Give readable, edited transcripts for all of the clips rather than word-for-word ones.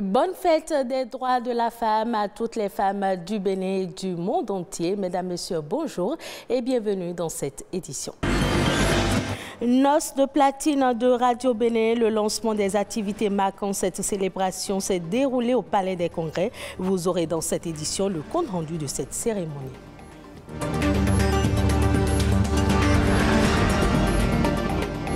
Bonne fête des droits de la femme à toutes les femmes du Bénin et du monde entier. Mesdames, Messieurs, bonjour et bienvenue dans cette édition. Noces de platine de Radio Bénin, le lancement des activités marquant cette célébration s'est déroulé au Palais des Congrès. Vous aurez dans cette édition le compte rendu de cette cérémonie.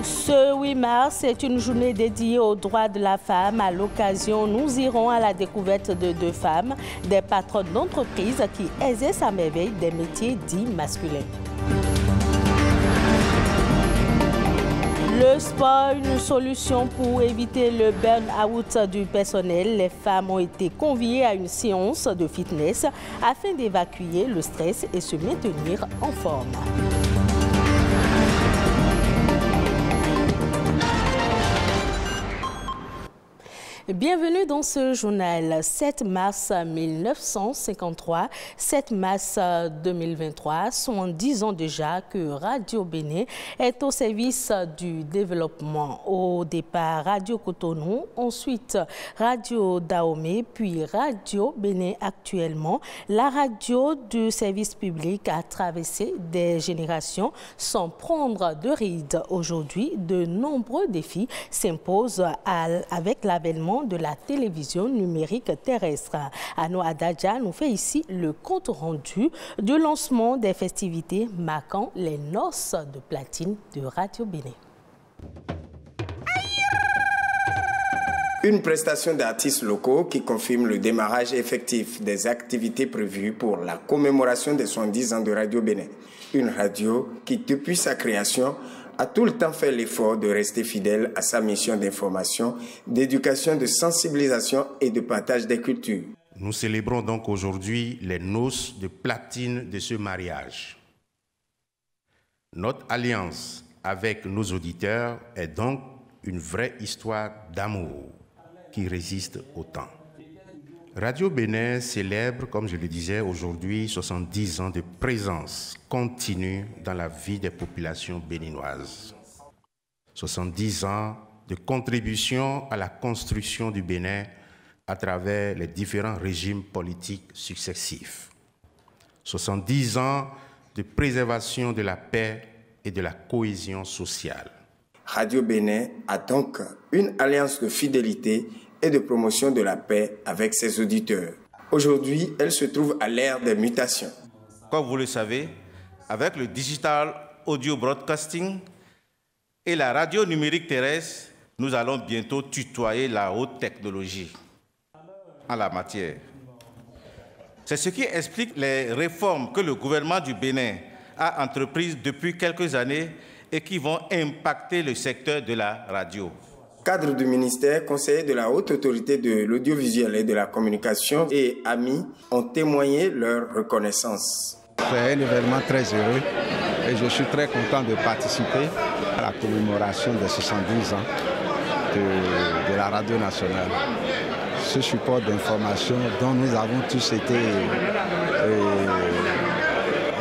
Ce 8 mars, c'est une journée dédiée aux droits de la femme. À l'occasion, nous irons à la découverte de deux femmes, des patronnes d'entreprises qui exercent à merveille des métiers dits masculins. Le sport, une solution pour éviter le burn-out du personnel. Les femmes ont été conviées à une séance de fitness afin d'évacuer le stress et se maintenir en forme. Bienvenue dans ce journal. 7 mars 1953, 7 mars 2023, sont 10 ans déjà que Radio Bénin est au service du développement. Au départ, Radio Cotonou, ensuite Radio Dahomey, puis Radio Bénin actuellement. La radio du service public a traversé des générations sans prendre de rides. Aujourd'hui, de nombreux défis s'imposent avec l'avènement de la télévision numérique terrestre. Ano Adadja nous fait ici le compte rendu du lancement des festivités marquant les noces de platine de Radio Bénin. Une prestation d'artistes locaux qui confirme le démarrage effectif des activités prévues pour la commémoration des 70 ans de Radio Bénin. Une radio qui, depuis sa création, a tout le temps fait l'effort de rester fidèle à sa mission d'information, d'éducation, de sensibilisation et de partage des cultures. Nous célébrons donc aujourd'hui les noces de platine de ce mariage. Notre alliance avec nos auditeurs est donc une vraie histoire d'amour qui résiste au temps. Radio Bénin célèbre, comme je le disais, aujourd'hui 70 ans de présence continue dans la vie des populations béninoises. 70 ans de contribution à la construction du Bénin à travers les différents régimes politiques successifs. 70 ans de préservation de la paix et de la cohésion sociale. Radio Bénin a donc une alliance de fidélité et de promotion de la paix avec ses auditeurs. Aujourd'hui, elle se trouve à l'ère des mutations. Comme vous le savez, avec le digital audio broadcasting et la radio numérique terrestre, nous allons bientôt tutoyer la haute technologie en la matière. C'est ce qui explique les réformes que le gouvernement du Bénin a entreprises depuis quelques années et qui vont impacter le secteur de la radio. Cadre du ministère, conseillers de la haute autorité de l'audiovisuel et de la communication et amis ont témoigné leur reconnaissance. C'est un événement très heureux et je suis très content de participer à la commémoration des 70 ans de la radio nationale. Ce support d'information dont nous avons tous été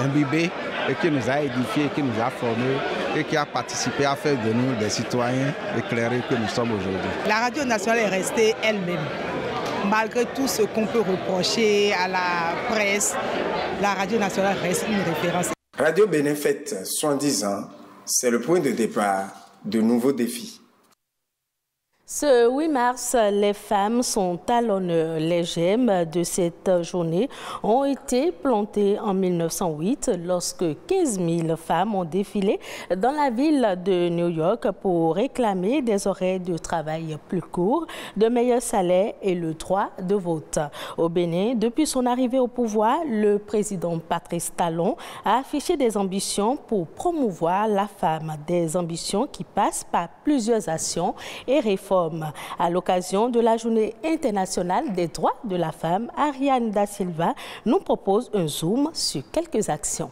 imbibés et qui nous a édifiés, qui nous a formés et qui a participé à faire de nous des citoyens éclairés que nous sommes aujourd'hui. La radio nationale est restée elle-même. Malgré tout ce qu'on peut reprocher à la presse, la radio nationale reste une référence. Radio Bénin fête 70 ans, c'est le point de départ de nouveaux défis. Ce 8 mars, les femmes sont à l'honneur. Les gemmes de cette journée ont été plantées en 1908 lorsque 15 000 femmes ont défilé dans la ville de New York pour réclamer des horaires de travail plus courts, de meilleurs salaires et le droit de vote. Au Bénin, depuis son arrivée au pouvoir, le président Patrice Talon a affiché des ambitions pour promouvoir la femme, des ambitions qui passent par plusieurs actions et réformes. À l'occasion de la Journée internationale des droits de la femme, Ariane Da Silva nous propose un zoom sur quelques actions.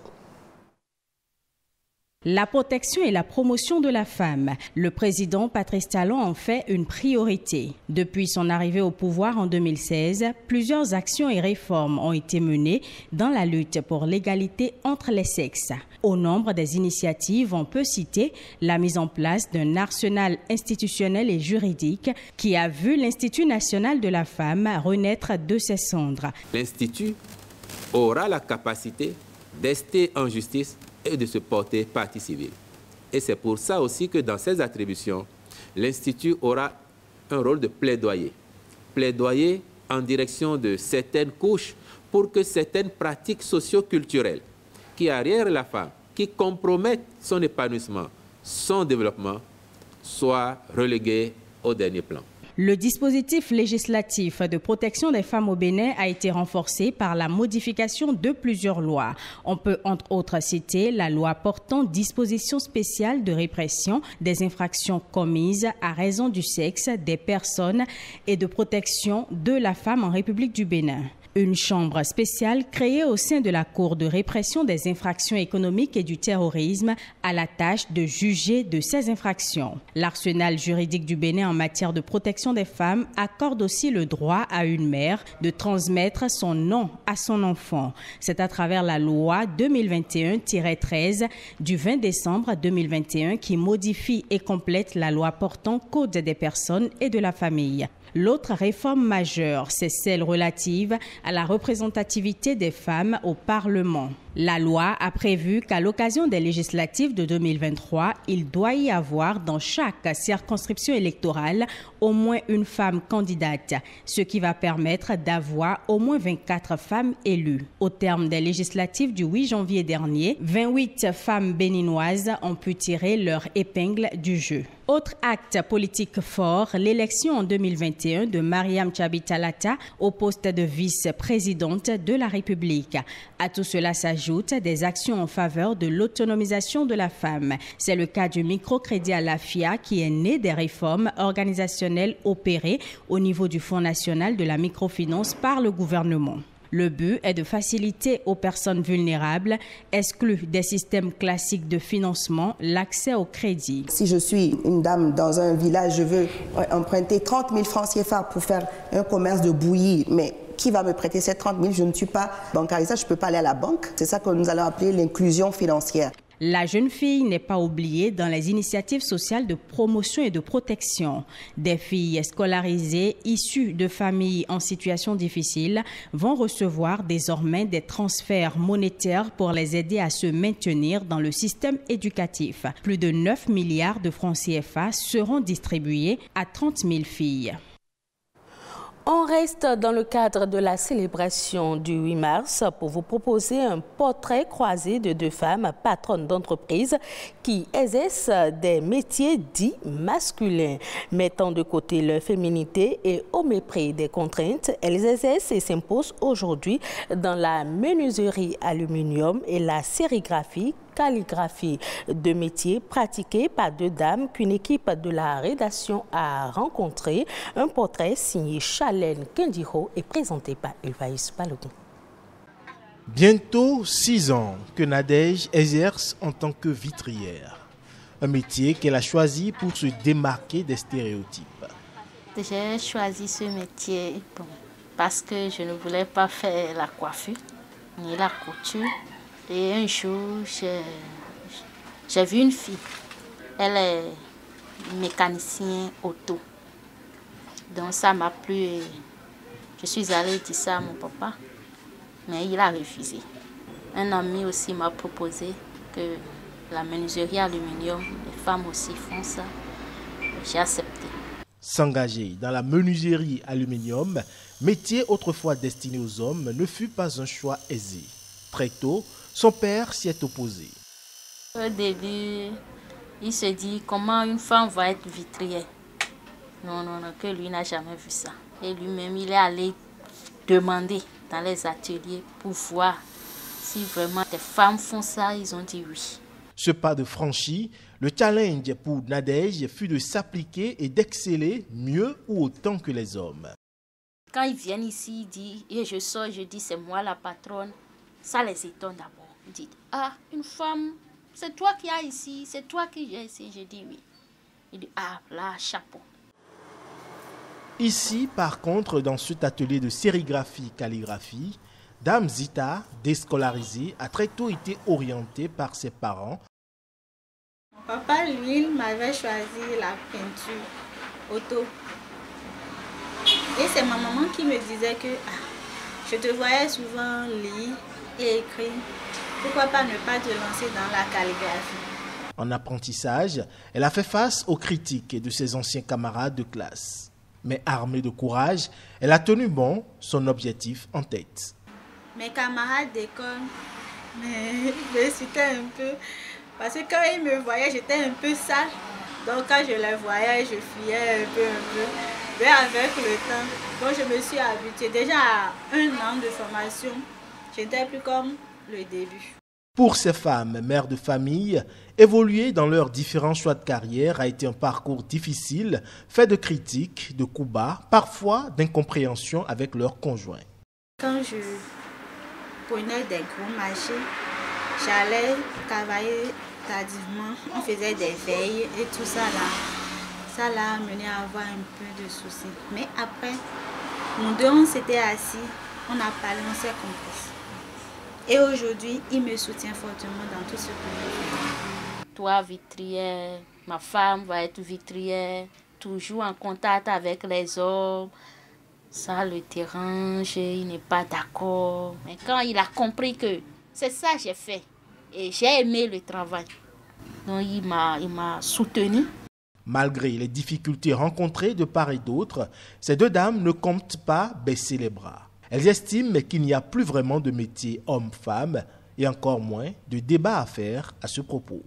La protection et la promotion de la femme. Le président Patrice Talon en fait une priorité. Depuis son arrivée au pouvoir en 2016, plusieurs actions et réformes ont été menées dans la lutte pour l'égalité entre les sexes. Au nombre des initiatives, on peut citer la mise en place d'un arsenal institutionnel et juridique qui a vu l'Institut national de la femme renaître de ses cendres. L'Institut aura la capacité d'ester en justice et de se porter partie civile. Et c'est pour ça aussi que dans ses attributions, l'Institut aura un rôle de plaidoyer. Plaidoyer en direction de certaines couches pour que certaines pratiques socio-culturelles qui arrièrent la femme, qui compromettent son épanouissement, son développement, soient reléguées au dernier plan. Le dispositif législatif de protection des femmes au Bénin a été renforcé par la modification de plusieurs lois. On peut entre autres citer la loi portant dispositions spéciales de répression des infractions commises à raison du sexe des personnes et de protection de la femme en République du Bénin. Une chambre spéciale créée au sein de la Cour de répression des infractions économiques et du terrorisme a la tâche de juger de ces infractions. L'arsenal juridique du Bénin en matière de protection des femmes accorde aussi le droit à une mère de transmettre son nom à son enfant. C'est à travers la loi 2021-13 du 20 décembre 2021 qui modifie et complète la loi portant Code des personnes et de la famille. L'autre réforme majeure, c'est celle relative à la représentativité des femmes au Parlement. La loi a prévu qu'à l'occasion des législatives de 2023, il doit y avoir dans chaque circonscription électorale au moins une femme candidate, ce qui va permettre d'avoir au moins 24 femmes élues. Au terme des législatives du 8 janvier dernier, 28 femmes béninoises ont pu tirer leur épingle du jeu. Autre acte politique fort, l'élection en 2021 de Mariam Tchabi-Talata au poste de vice-présidente de la République. À tout cela s'ajoutent des actions en faveur de l'autonomisation de la femme. C'est le cas du microcrédit à la FIA qui est né des réformes organisationnelles opérées au niveau du Fonds national de la microfinance par le gouvernement. Le but est de faciliter aux personnes vulnérables, exclues des systèmes classiques de financement, l'accès au crédit. Si je suis une dame dans un village, je veux emprunter 30 000 francs CFA pour faire un commerce de bouillie, mais qui va me prêter ces 30 000? Je ne suis pas bancarisée, je ne peux pas aller à la banque. C'est ça que nous allons appeler l'inclusion financière. La jeune fille n'est pas oubliée dans les initiatives sociales de promotion et de protection. Des filles scolarisées issues de familles en situation difficile vont recevoir désormais des transferts monétaires pour les aider à se maintenir dans le système éducatif. Plus de 9 milliards de francs CFA seront distribués à 30 000 filles. On reste dans le cadre de la célébration du 8 mars pour vous proposer un portrait croisé de deux femmes patronnes d'entreprise qui exercent des métiers dits masculins. Mettant de côté leur féminité et au mépris des contraintes, elles exercent et s'imposent aujourd'hui dans la menuiserie aluminium et la sérigraphie calligraphie, deux métiers pratiqués par deux dames qu'une équipe de la rédaction a rencontré. Un portrait signé Chalène Kendiro et présenté par Elvaïs Balogun. Bientôt 6 ans que Nadège exerce en tant que vitrière. Un métier qu'elle a choisi pour se démarquer des stéréotypes. J'ai choisi ce métier parce que je ne voulais pas faire la coiffure ni la couture. Et un jour, j'ai vu une fille. Elle est mécanicienne auto. Donc ça m'a plu et je suis allée dire ça à mon papa. Mais il a refusé. Un ami aussi m'a proposé que la menuiserie aluminium, les femmes aussi font ça. J'ai accepté. S'engager dans la menuiserie aluminium, métier autrefois destiné aux hommes, ne fut pas un choix aisé. Très tôt, son père s'y est opposé. Au début, il se dit comment une femme va être vitrière. Non, que lui n'a jamais vu ça. Et lui-même, il est allé demander dans les ateliers pour voir si vraiment des femmes font ça. Ils ont dit oui. Ce pas de franchi, le challenge pour Nadège fut de s'appliquer et d'exceller mieux ou autant que les hommes. Quand ils viennent ici, ils disent, et je sors, je dis c'est moi la patronne. Ça les étonne d'abord. Ils disent, ah, une femme c'est toi qui as ici, c'est toi qui as ici. J'ai dit oui. Il dit, ah là, chapeau. Ici, par contre, dans cet atelier de sérigraphie-calligraphie, Dame Zita, déscolarisée, a très tôt été orientée par ses parents. Mon papa, lui, m'avait choisi la peinture auto. Et c'est ma maman qui me disait que je te voyais souvent lire et écrire. Pourquoi pas ne pas te lancer dans la calligraphie? En apprentissage, elle a fait face aux critiques de ses anciens camarades de classe. Mais armée de courage, elle a tenu bon son objectif en tête. Mes camarades d'école me citaient un peu. Parce que quand ils me voyaient, j'étais un peu sale. Donc quand je les voyais, je fuyais un peu. Mais avec le temps, quand je me suis habituée, déjà à 1 an de formation, je n'étais plus comme le début. Pour ces femmes, mères de famille, évoluer dans leurs différents choix de carrière a été un parcours difficile, fait de critiques, de coups bas, parfois d'incompréhension avec leurs conjoints. Quand je prenais des gros marchés, j'allais travailler tardivement, on faisait des veilles et tout ça là. Ça l'a amené à avoir un peu de soucis. Mais après, nous deux, on s'était assis, on a parlé, on s'est compris. Et aujourd'hui, il me soutient fortement dans tout ce que je fais. Toi, vitrière, ma femme va être vitrière, toujours en contact avec les hommes. Ça le dérange, il n'est pas d'accord. Mais quand il a compris que c'est ça que j'ai fait, et j'ai aimé le travail, donc il m'a soutenu. Malgré les difficultés rencontrées de part et d'autre, ces deux dames ne comptent pas baisser les bras. Elles estiment qu'il n'y a plus vraiment de métier homme-femme et encore moins de débat à faire à ce propos.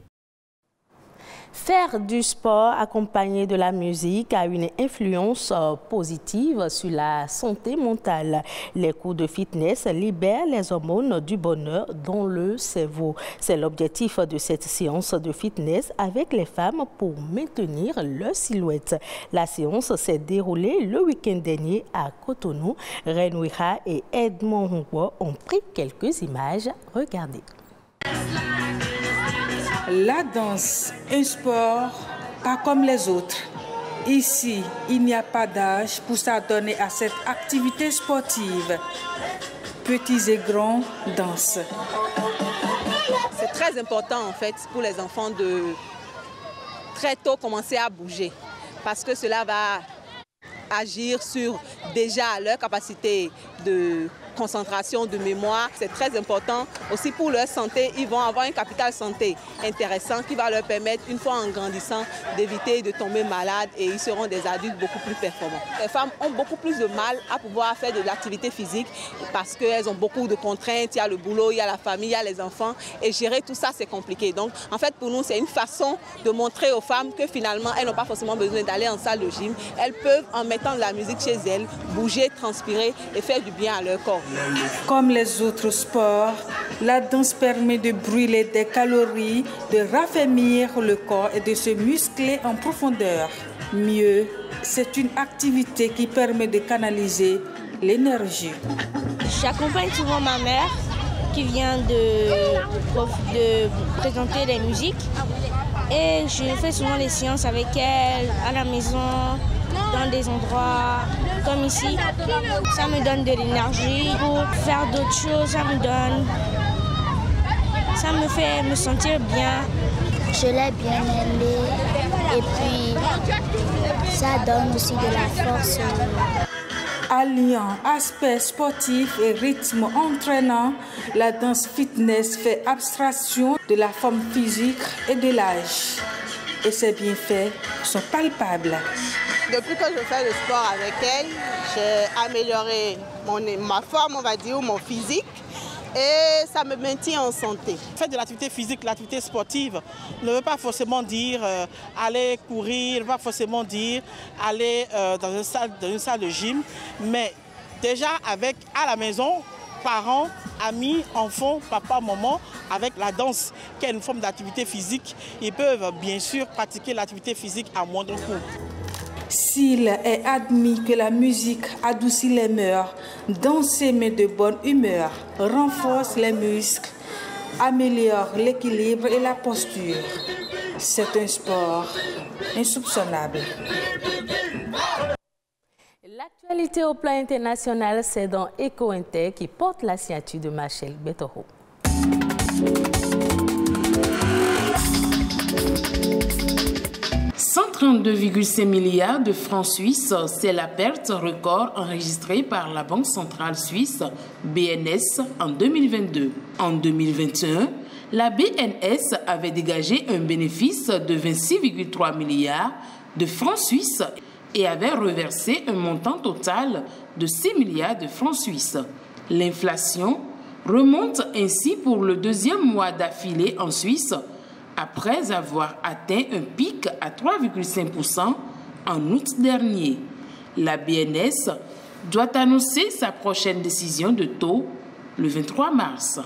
Faire du sport accompagné de la musique a une influence positive sur la santé mentale. Les cours de fitness libèrent les hormones du bonheur dans le cerveau. C'est l'objectif de cette séance de fitness avec les femmes pour maintenir leur silhouette. La séance s'est déroulée le week-end dernier à Cotonou. Renouira et Edmond Hongwo ont pris quelques images. Regardez. La danse, un sport pas comme les autres. Ici, il n'y a pas d'âge pour s'adonner à cette activité sportive. Petits et grands dansent. C'est très important en fait pour les enfants de très tôt commencer à bouger parce que cela va agir sur déjà leur capacité de concentration, de mémoire. C'est très important aussi pour leur santé. Ils vont avoir un capital santé intéressant qui va leur permettre, une fois en grandissant, d'éviter de tomber malade et ils seront des adultes beaucoup plus performants. Les femmes ont beaucoup plus de mal à pouvoir faire de l'activité physique parce qu'elles ont beaucoup de contraintes. Il y a le boulot, il y a la famille, il y a les enfants et gérer tout ça, c'est compliqué. Donc, en fait, pour nous, c'est une façon de montrer aux femmes que finalement, elles n'ont pas forcément besoin d'aller en salle de gym. Elles peuvent, en mettant de la musique chez elles, bouger, transpirer et faire du bien à leur corps. Comme les autres sports, la danse permet de brûler des calories, de raffermir le corps et de se muscler en profondeur. Mieux, c'est une activité qui permet de canaliser l'énergie. J'accompagne souvent ma mère qui vient de présenter des musiques et je fais souvent les séances avec elle à la maison, dans des endroits comme ici. Ça me donne de l'énergie pour faire d'autres choses, ça me fait me sentir bien. Je l'ai bien aimé et puis ça donne aussi de la force. Alliant aspect sportif et rythme entraînant, la danse fitness fait abstraction de la forme physique et de l'âge. Et ses bienfaits sont palpables. Depuis que je fais le sport avec elle, j'ai amélioré ma forme, on va dire, mon physique. Et ça me maintient en santé. Faire de l'activité physique, l'activité sportive, ne veut pas forcément dire aller courir, ne veut pas forcément dire aller dans une salle de gym, mais déjà avec à la maison, parents, amis, enfants, papa, maman, avec la danse, qui est une forme d'activité physique, ils peuvent bien sûr pratiquer l'activité physique à moindre coût. S'il est admis que la musique adoucit les mœurs, danser met de bonne humeur, renforce les muscles améliore l'équilibre et la posture. C'est un sport insoupçonnable. L'actualité au plan international, c'est dans Eco Inter qui porte la signature de Machel Betoro. 132,5 milliards de francs suisses, c'est la perte record enregistrée par la Banque centrale suisse, BNS, en 2022. En 2021, la BNS avait dégagé un bénéfice de 26,3 milliards de francs suisses et avait reversé un montant total de 6 milliards de francs suisses. L'inflation remonte ainsi pour le deuxième mois d'affilée en Suisse, après avoir atteint un pic à 3,5% en août dernier. La BNS doit annoncer sa prochaine décision de taux le 23 mars.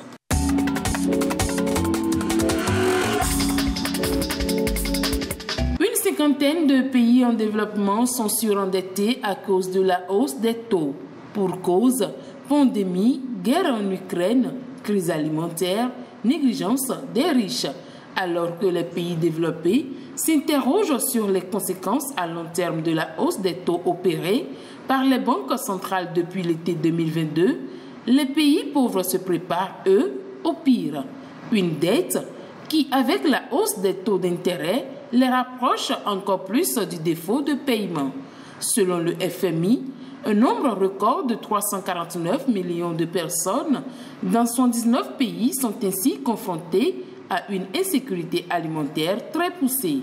Une cinquantaine de pays en développement sont surendettés à cause de la hausse des taux. Pour cause, pandémie, guerre en Ukraine, crise alimentaire, négligence des riches. Alors que les pays développés s'interrogent sur les conséquences à long terme de la hausse des taux opérée par les banques centrales depuis l'été 2022, les pays pauvres se préparent, eux, au pire. Une dette qui, avec la hausse des taux d'intérêt, les rapproche encore plus du défaut de paiement. Selon le FMI, un nombre record de 349 millions de personnes dans 79 pays sont ainsi confrontées à une insécurité alimentaire très poussée.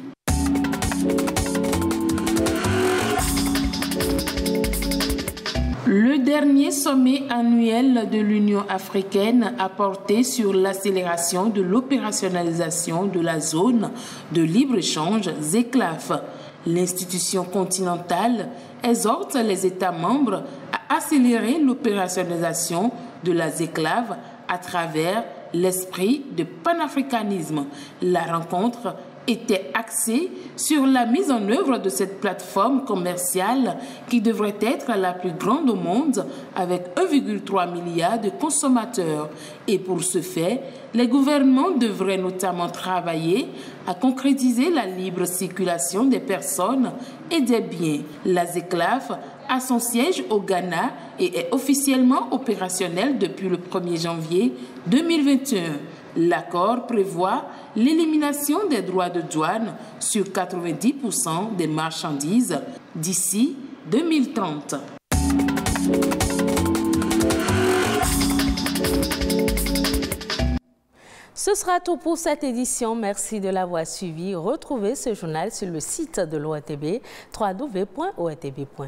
Le dernier sommet annuel de l'Union africaine a porté sur l'accélération de l'opérationnalisation de la zone de libre-échange ZECLAF. L'institution continentale exhorte les États membres à accélérer l'opérationnalisation de la ZECLAF à travers l'esprit de panafricanisme. La rencontre était axée sur la mise en œuvre de cette plateforme commerciale qui devrait être la plus grande au monde avec 1,3 milliard de consommateurs. Et pour ce faire, les gouvernements devraient notamment travailler à concrétiser la libre circulation des personnes et des biens. La ZECLAF a son siège au Ghana et est officiellement opérationnelle depuis le 1er janvier 2021. L'accord prévoit l'élimination des droits de douane sur 90% des marchandises d'ici 2030. Ce sera tout pour cette édition. Merci de l'avoir suivi. Retrouvez ce journal sur le site de l'ORTB, www.ortb.pj.